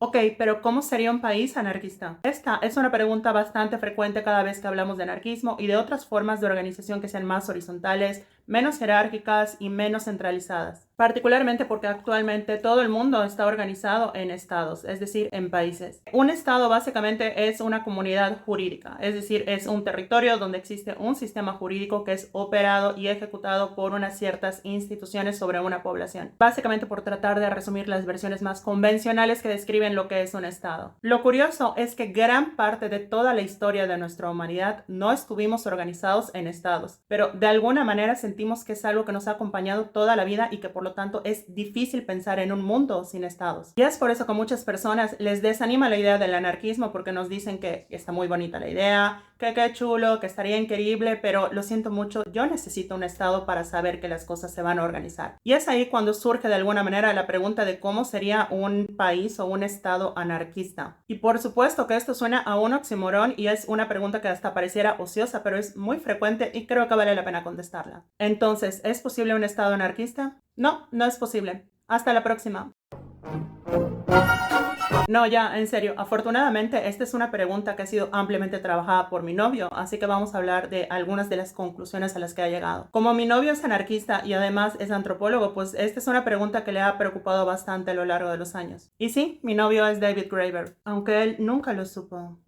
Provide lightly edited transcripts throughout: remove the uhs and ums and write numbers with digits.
Ok, pero ¿cómo sería un país anarquista? Esta es una pregunta bastante frecuente cada vez que hablamos de anarquismo y de otras formas de organización que sean más horizontales, menos jerárquicas y menos centralizadas. Particularmente porque actualmente todo el mundo está organizado en estados, es decir, en países. Un estado básicamente es una comunidad jurídica, es decir, es un territorio donde existe un sistema jurídico que es operado y ejecutado por unas ciertas instituciones sobre una población. Básicamente por tratar de resumir las versiones más convencionales que describen lo que es un estado. Lo curioso es que gran parte de toda la historia de nuestra humanidad no estuvimos organizados en estados, pero de alguna manera sentimos que es algo que nos ha acompañado toda la vida y que por lo tanto es difícil pensar en un mundo sin estados. Y es por eso que a muchas personas les desanima la idea del anarquismo porque nos dicen que está muy bonita la idea, que qué chulo, que estaría increíble, pero lo siento mucho, yo necesito un estado para saber que las cosas se van a organizar. Y es ahí cuando surge de alguna manera la pregunta de cómo sería un país o un estado anarquista. Y por supuesto que esto suena a un oxímoron y es una pregunta que hasta pareciera ociosa, pero es muy frecuente y creo que vale la pena contestarla. Entonces, ¿es posible un estado anarquista? No, no es posible. Hasta la próxima. No, ya, en serio, afortunadamente esta es una pregunta que ha sido ampliamente trabajada por mi novio, así que vamos a hablar de algunas de las conclusiones a las que ha llegado. Como mi novio es anarquista y además es antropólogo, pues esta es una pregunta que le ha preocupado bastante a lo largo de los años. Y sí, mi novio es David Graeber, aunque él nunca lo supo.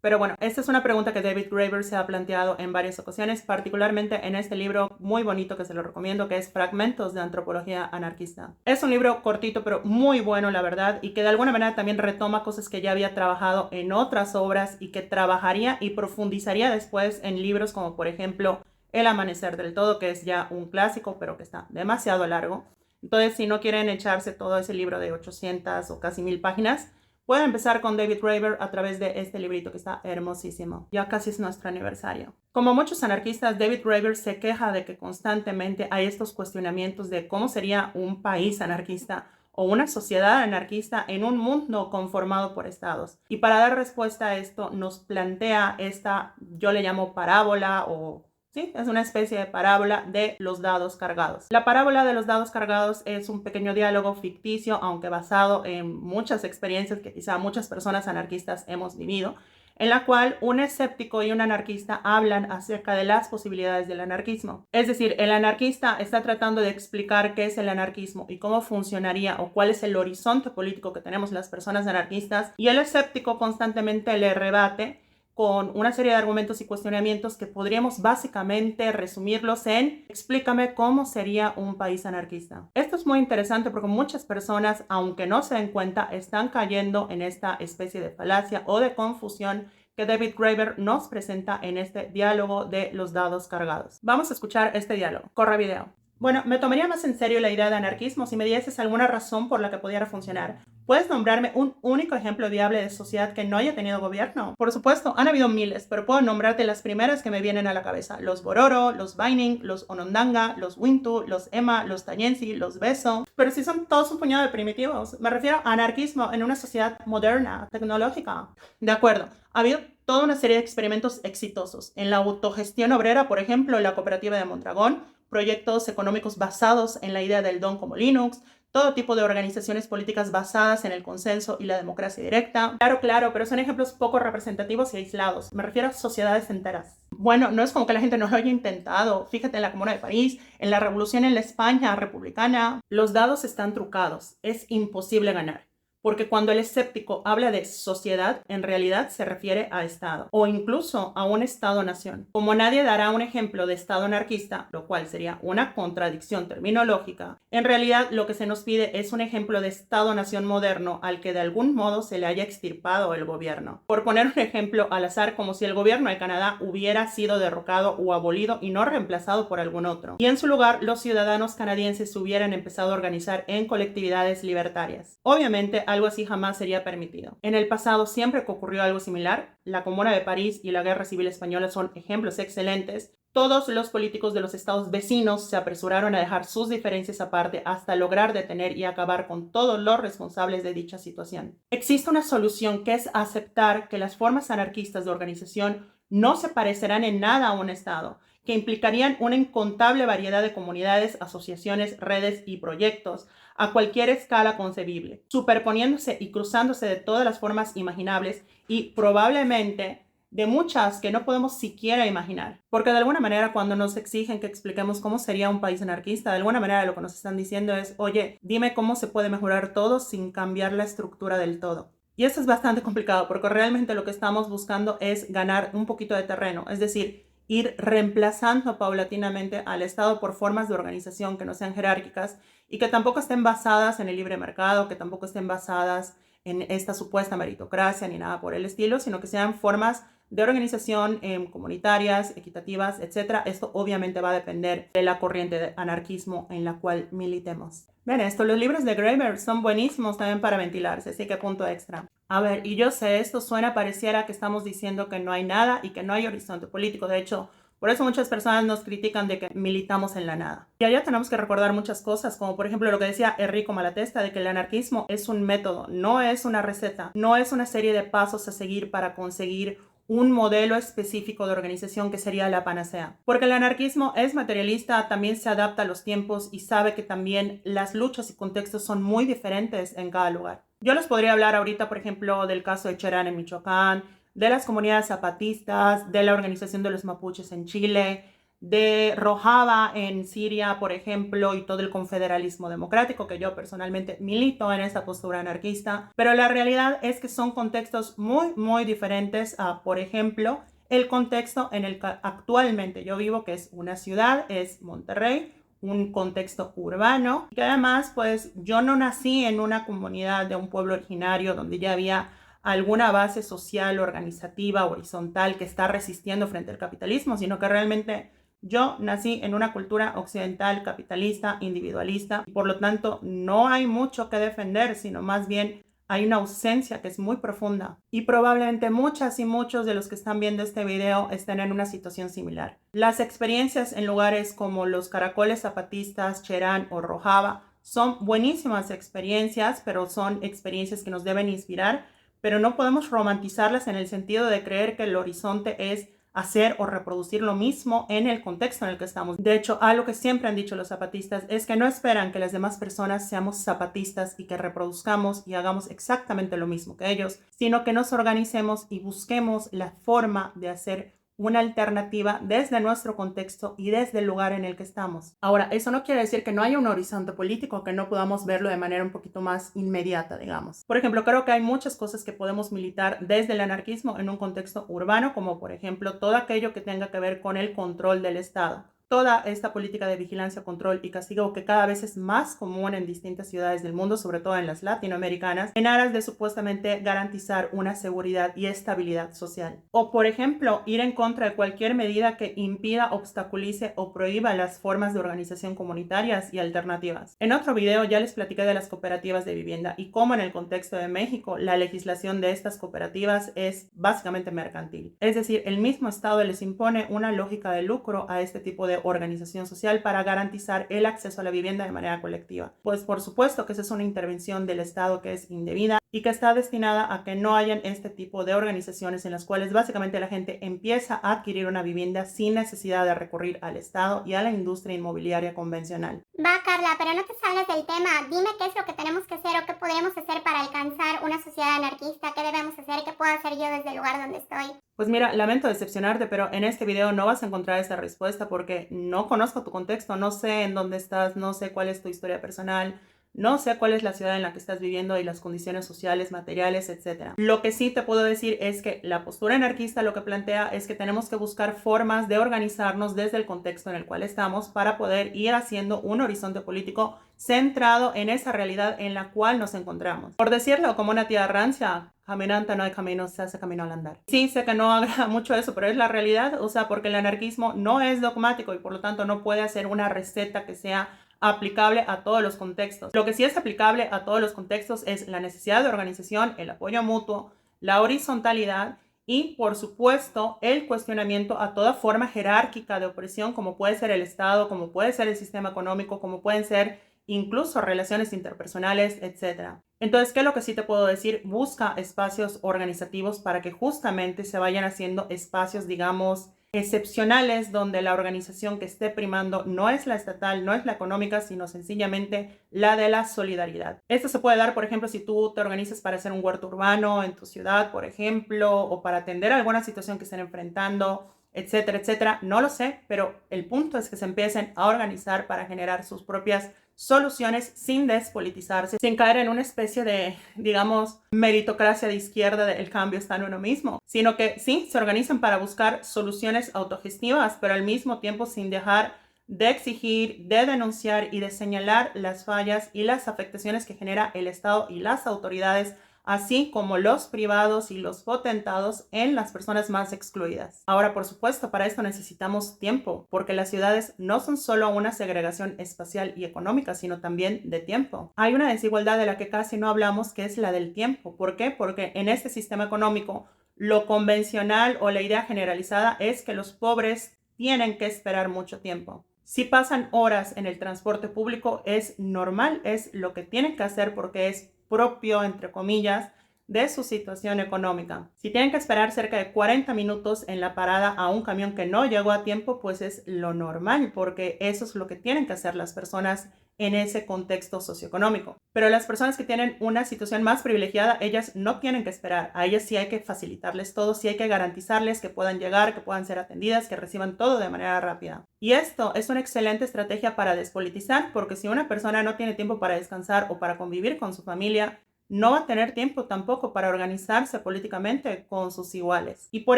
Pero bueno, esta es una pregunta que David Graeber se ha planteado en varias ocasiones, particularmente en este libro muy bonito que se lo recomiendo, que es Fragmentos de Antropología Anarquista. Es un libro cortito, pero muy bueno, la verdad, y que de alguna manera también retoma cosas que ya había trabajado en otras obras y que trabajaría y profundizaría después en libros como, por ejemplo, El Amanecer del Todo, que es ya un clásico, pero que está demasiado largo. Entonces, si no quieren echarse todo ese libro de 800 o casi 1000 páginas, pueden empezar con David Graeber a través de este librito que está hermosísimo. Ya casi es nuestro aniversario. Como muchos anarquistas, David Graeber se queja de que constantemente hay estos cuestionamientos de cómo sería un país anarquista o una sociedad anarquista en un mundo conformado por estados. Y para dar respuesta a esto nos plantea esta, yo le llamo parábola o sí, es una especie de parábola de los dados cargados. La parábola de los dados cargados es un pequeño diálogo ficticio, aunque basado en muchas experiencias que quizá muchas personas anarquistas hemos vivido, en la cual un escéptico y un anarquista hablan acerca de las posibilidades del anarquismo. Es decir, el anarquista está tratando de explicar qué es el anarquismo y cómo funcionaría o cuál es el horizonte político que tenemos las personas anarquistas, y el escéptico constantemente le rebate con una serie de argumentos y cuestionamientos que podríamos básicamente resumirlos en explícame cómo sería un país anarquista. Esto es muy interesante porque muchas personas, aunque no se den cuenta, están cayendo en esta especie de falacia o de confusión que David Graeber nos presenta en este diálogo de los dados cargados. Vamos a escuchar este diálogo. Corre video. Bueno, me tomaría más en serio la idea de anarquismo si me dieses alguna razón por la que pudiera funcionar. ¿Puedes nombrarme un único ejemplo viable de sociedad que no haya tenido gobierno? Por supuesto, han habido miles, pero puedo nombrarte las primeras que me vienen a la cabeza. Los Bororo, los Baining, los Onondaga, los Wintu, los Ema, los Tayensi, los Beso. Pero si son todos un puñado de primitivos. Me refiero a anarquismo en una sociedad moderna, tecnológica. De acuerdo, ha habido toda una serie de experimentos exitosos. En la autogestión obrera, por ejemplo, la cooperativa de Mondragón, proyectos económicos basados en la idea del don como Linux, todo tipo de organizaciones políticas basadas en el consenso y la democracia directa. Claro, pero son ejemplos poco representativos y aislados. Me refiero a sociedades enteras. Bueno, no es como que la gente no lo haya intentado. Fíjate en la Comuna de París, en la revolución en la España republicana. Los dados están trucados. Es imposible ganar. Porque cuando el escéptico habla de sociedad, en realidad se refiere a Estado, o incluso a un Estado-nación. Como nadie dará un ejemplo de Estado anarquista, lo cual sería una contradicción terminológica, en realidad lo que se nos pide es un ejemplo de Estado-nación moderno al que de algún modo se le haya extirpado el gobierno. Por poner un ejemplo al azar, como si el gobierno de Canadá hubiera sido derrocado o abolido y no reemplazado por algún otro, y en su lugar los ciudadanos canadienses hubieran empezado a organizar en colectividades libertarias. Obviamente, algo así jamás sería permitido. En el pasado siempre que ocurrió algo similar, la Comuna de París y la Guerra Civil Española son ejemplos excelentes. Todos los políticos de los estados vecinos se apresuraron a dejar sus diferencias aparte hasta lograr detener y acabar con todos los responsables de dicha situación. Existe una solución que es aceptar que las formas anarquistas de organización no se parecerán en nada a un estado, que implicarían una incontable variedad de comunidades, asociaciones, redes y proyectos a cualquier escala concebible, superponiéndose y cruzándose de todas las formas imaginables y probablemente de muchas que no podemos siquiera imaginar. Porque de alguna manera cuando nos exigen que expliquemos cómo sería un país anarquista, de alguna manera lo que nos están diciendo es, oye, dime cómo se puede mejorar todo sin cambiar la estructura del todo. Y eso es bastante complicado porque realmente lo que estamos buscando es ganar un poquito de terreno, es decir, ir reemplazando paulatinamente al Estado por formas de organización que no sean jerárquicas y que tampoco estén basadas en el libre mercado, que tampoco estén basadas en esta supuesta meritocracia ni nada por el estilo, sino que sean formas de organización comunitarias, equitativas, etc. Esto obviamente va a depender de la corriente de anarquismo en la cual militemos. Ven esto, los libros de Graeber son buenísimos también para ventilarse, así que punto extra. A ver, y yo sé, esto pareciera que estamos diciendo que no hay nada y que no hay horizonte político. De hecho, por eso muchas personas nos critican de que militamos en la nada. Y allá tenemos que recordar muchas cosas, como por ejemplo lo que decía Enrico Malatesta, de que el anarquismo es un método, no es una receta, no es una serie de pasos a seguir para conseguir un modelo específico de organización que sería la panacea. Porque el anarquismo es materialista, también se adapta a los tiempos y sabe que también las luchas y contextos son muy diferentes en cada lugar. Yo les podría hablar ahorita, por ejemplo, del caso de Cherán en Michoacán, de las comunidades zapatistas, de la organización de los mapuches en Chile, de Rojava en Siria, por ejemplo, y todo el confederalismo democrático, que yo personalmente milito en esa postura anarquista, pero la realidad es que son contextos muy diferentes a, por ejemplo, el contexto en el que actualmente yo vivo, que es una ciudad, es Monterrey, un contexto urbano, y que además, pues, yo no nací en una comunidad de un pueblo originario donde ya había alguna base social, organizativa, horizontal que está resistiendo frente al capitalismo, sino que realmente yo nací en una cultura occidental, capitalista, individualista, y por lo tanto no hay mucho que defender, sino más bien hay una ausencia que es muy profunda. Y probablemente muchas y muchos de los que están viendo este video estén en una situación similar. Las experiencias en lugares como los Caracoles Zapatistas, Cherán o Rojava son buenísimas experiencias, pero son experiencias que nos deben inspirar, pero no podemos romantizarlas en el sentido de creer que el horizonte es hacer o reproducir lo mismo en el contexto en el que estamos. De hecho, algo que siempre han dicho los zapatistas es que no esperan que las demás personas seamos zapatistas y que reproduzcamos y hagamos exactamente lo mismo que ellos, sino que nos organicemos y busquemos la forma de hacer una alternativa desde nuestro contexto y desde el lugar en el que estamos. Ahora, eso no quiere decir que no haya un horizonte político, que no podamos verlo de manera un poquito más inmediata, digamos. Por ejemplo, creo que hay muchas cosas que podemos militar desde el anarquismo en un contexto urbano, como por ejemplo todo aquello que tenga que ver con el control del Estado. Toda esta política de vigilancia, control y castigo que cada vez es más común en distintas ciudades del mundo, sobre todo en las latinoamericanas, en aras de supuestamente garantizar una seguridad y estabilidad social. O, por ejemplo, ir en contra de cualquier medida que impida, obstaculice o prohíba las formas de organización comunitarias y alternativas. En otro video ya les platiqué de las cooperativas de vivienda y cómo en el contexto de México la legislación de estas cooperativas es básicamente mercantil. Es decir, el mismo Estado les impone una lógica de lucro a este tipo de organización social para garantizar el acceso a la vivienda de manera colectiva. Pues por supuesto que esa es una intervención del Estado que es indebida y que está destinada a que no hayan este tipo de organizaciones en las cuales básicamente la gente empieza a adquirir una vivienda sin necesidad de recurrir al Estado y a la industria inmobiliaria convencional. Va, Carla, pero no te salgas del tema. Dime qué es lo que tenemos que hacer o qué podríamos hacer para alcanzar una sociedad anarquista. ¿Qué debemos hacer? ¿Qué puedo hacer yo desde el lugar donde estoy? Pues mira, lamento decepcionarte, pero en este video no vas a encontrar esa respuesta porque no conozco tu contexto, no sé en dónde estás, no sé cuál es tu historia personal, no sé cuál es la ciudad en la que estás viviendo y las condiciones sociales, materiales, etc. Lo que sí te puedo decir es que la postura anarquista lo que plantea es que tenemos que buscar formas de organizarnos desde el contexto en el cual estamos para poder ir haciendo un horizonte político centrado en esa realidad en la cual nos encontramos. Por decirlo como una tía rancia, caminante no hay camino, se hace camino al andar. Sí, sé que no agrada mucho eso, pero es la realidad, o sea, porque el anarquismo no es dogmático y por lo tanto no puede hacer una receta que sea aplicable a todos los contextos. Lo que sí es aplicable a todos los contextos es la necesidad de organización, el apoyo mutuo, la horizontalidad y, por supuesto, el cuestionamiento a toda forma jerárquica de opresión, como puede ser el Estado, como puede ser el sistema económico, como pueden ser incluso relaciones interpersonales, etc. Entonces, ¿qué es lo que sí te puedo decir? Busca espacios organizativos para que justamente se vayan haciendo espacios, digamos, excepcionales donde la organización que esté primando no es la estatal, no es la económica, sino sencillamente la de la solidaridad. Esto se puede dar, por ejemplo, si tú te organizas para hacer un huerto urbano en tu ciudad, por ejemplo, o para atender alguna situación que estén enfrentando, etcétera, etcétera. No lo sé, pero el punto es que se empiecen a organizar para generar sus propias soluciones sin despolitizarse, sin caer en una especie de, digamos, meritocracia de izquierda de el cambio está en uno mismo, sino que sí, se organizan para buscar soluciones autogestivas, pero al mismo tiempo sin dejar de exigir, de denunciar y de señalar las fallas y las afectaciones que genera el Estado y las autoridades, así como los privados y los potentados en las personas más excluidas. Ahora, por supuesto, para esto necesitamos tiempo, porque las ciudades no son solo una segregación espacial y económica, sino también de tiempo. Hay una desigualdad de la que casi no hablamos, que es la del tiempo. ¿Por qué? Porque en este sistema económico, lo convencional o la idea generalizada es que los pobres tienen que esperar mucho tiempo. Si pasan horas en el transporte público, es normal, es lo que tienen que hacer porque es propio, entre comillas, de su situación económica. Si tienen que esperar cerca de 40 minutos en la parada a un camión que no llegó a tiempo, pues es lo normal, porque eso es lo que tienen que hacer las personas en ese contexto socioeconómico. Pero las personas que tienen una situación más privilegiada, ellas no tienen que esperar. A ellas sí hay que facilitarles todo, sí hay que garantizarles que puedan llegar, que puedan ser atendidas, que reciban todo de manera rápida. Y esto es una excelente estrategia para despolitizar, porque si una persona no tiene tiempo para descansar o para convivir con su familia, no va a tener tiempo tampoco para organizarse políticamente con sus iguales. Y por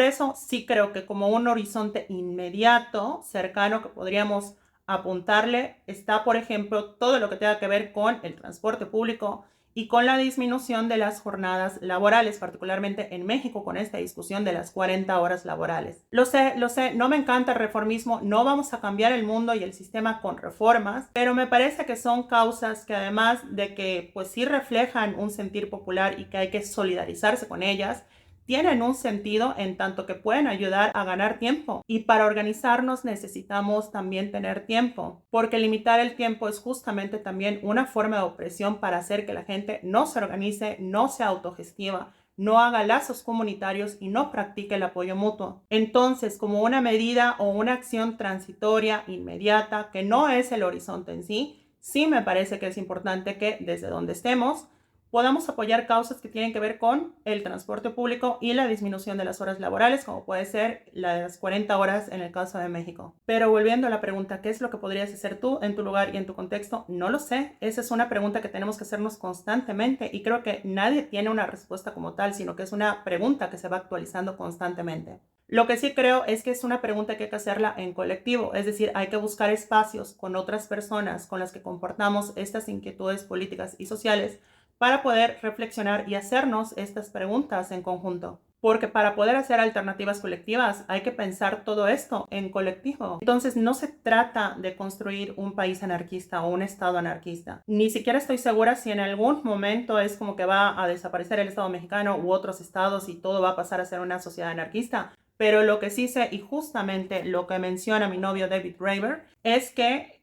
eso sí creo que como un horizonte inmediato, cercano, que podríamos apuntarle, está, por ejemplo, todo lo que tenga que ver con el transporte público y con la disminución de las jornadas laborales, particularmente en México, con esta discusión de las 40 horas laborales. Lo sé, no me encanta el reformismo, no vamos a cambiar el mundo y el sistema con reformas, pero me parece que son causas que además de que pues sí reflejan un sentir popular y que hay que solidarizarse con ellas, tienen un sentido en tanto que pueden ayudar a ganar tiempo. Y para organizarnos necesitamos también tener tiempo, porque limitar el tiempo es justamente también una forma de opresión para hacer que la gente no se organice, no sea autogestiva, no haga lazos comunitarios y no practique el apoyo mutuo. Entonces, como una medida o una acción transitoria, inmediata, que no es el horizonte en sí, sí me parece que es importante que desde donde estemos podamos apoyar causas que tienen que ver con el transporte público y la disminución de las horas laborales, como puede ser las 40 horas en el caso de México. Pero volviendo a la pregunta, ¿qué es lo que podrías hacer tú en tu lugar y en tu contexto? No lo sé. Esa es una pregunta que tenemos que hacernos constantemente y creo que nadie tiene una respuesta como tal, sino que es una pregunta que se va actualizando constantemente. Lo que sí creo es que es una pregunta que hay que hacerla en colectivo, es decir, hay que buscar espacios con otras personas con las que compartamos estas inquietudes políticas y sociales para poder reflexionar y hacernos estas preguntas en conjunto. Porque para poder hacer alternativas colectivas hay que pensar todo esto en colectivo. Entonces no se trata de construir un país anarquista o un estado anarquista. Ni siquiera estoy segura si en algún momento es como que va a desaparecer el estado mexicano u otros estados y todo va a pasar a ser una sociedad anarquista. Pero lo que sí sé, y justamente lo que menciona mi novio David Graeber, es que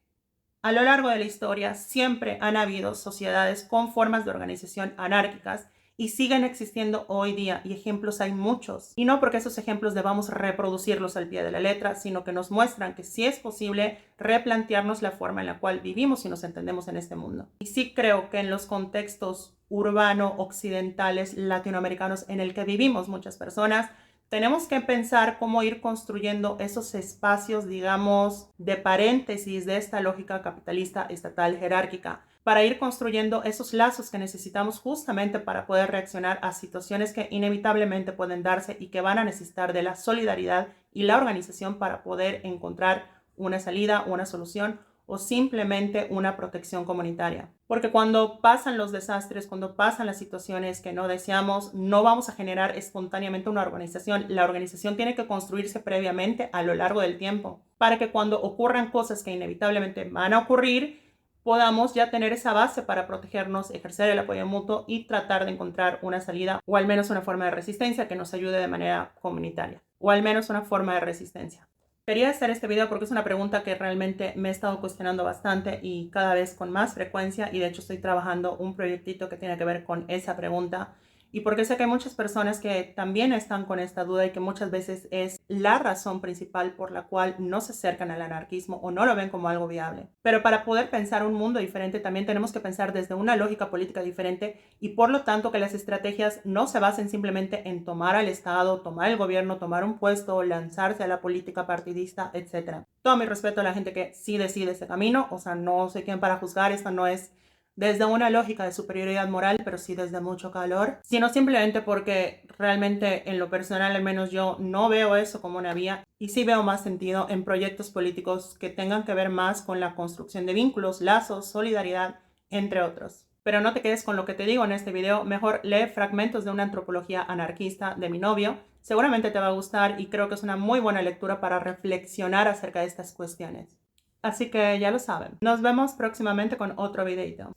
a lo largo de la historia siempre han habido sociedades con formas de organización anárquicas y siguen existiendo hoy día y ejemplos hay muchos. Y no porque esos ejemplos debamos reproducirlos al pie de la letra, sino que nos muestran que sí es posible replantearnos la forma en la cual vivimos y nos entendemos en este mundo. Y sí creo que en los contextos urbano, occidentales, latinoamericanos en el que vivimos muchas personas, tenemos que pensar cómo ir construyendo esos espacios, digamos, de paréntesis de esta lógica capitalista, estatal, jerárquica, para ir construyendo esos lazos que necesitamos justamente para poder reaccionar a situaciones que inevitablemente pueden darse y que van a necesitar de la solidaridad y la organización para poder encontrar una salida, una solución o simplemente una protección comunitaria. Porque cuando pasan los desastres, cuando pasan las situaciones que no deseamos, no vamos a generar espontáneamente una organización. La organización tiene que construirse previamente a lo largo del tiempo para que cuando ocurran cosas que inevitablemente van a ocurrir, podamos ya tener esa base para protegernos, ejercer el apoyo mutuo y tratar de encontrar una salida o al menos una forma de resistencia que nos ayude de manera comunitaria o al menos una forma de resistencia. Quería hacer este video porque es una pregunta que realmente me he estado cuestionando bastante y cada vez con más frecuencia, y de hecho estoy trabajando un proyectito que tiene que ver con esa pregunta y porque sé que hay muchas personas que también están con esta duda y que muchas veces es la razón principal por la cual no se acercan al anarquismo o no lo ven como algo viable. Pero para poder pensar un mundo diferente también tenemos que pensar desde una lógica política diferente y por lo tanto que las estrategias no se basen simplemente en tomar al Estado, tomar el gobierno, tomar un puesto, lanzarse a la política partidista, etc. Todo mi respeto a la gente que sí decide ese camino, o sea, no soy quien para juzgar, esto no es desde una lógica de superioridad moral, pero sí desde mucho calor, sino simplemente porque realmente en lo personal, al menos yo no veo eso como una vía y sí veo más sentido en proyectos políticos que tengan que ver más con la construcción de vínculos, lazos, solidaridad, entre otros. Pero no te quedes con lo que te digo en este video, mejor lee fragmentos de una antropología anarquista de mi novio, seguramente te va a gustar y creo que es una muy buena lectura para reflexionar acerca de estas cuestiones. Así que ya lo saben. Nos vemos próximamente con otro videito.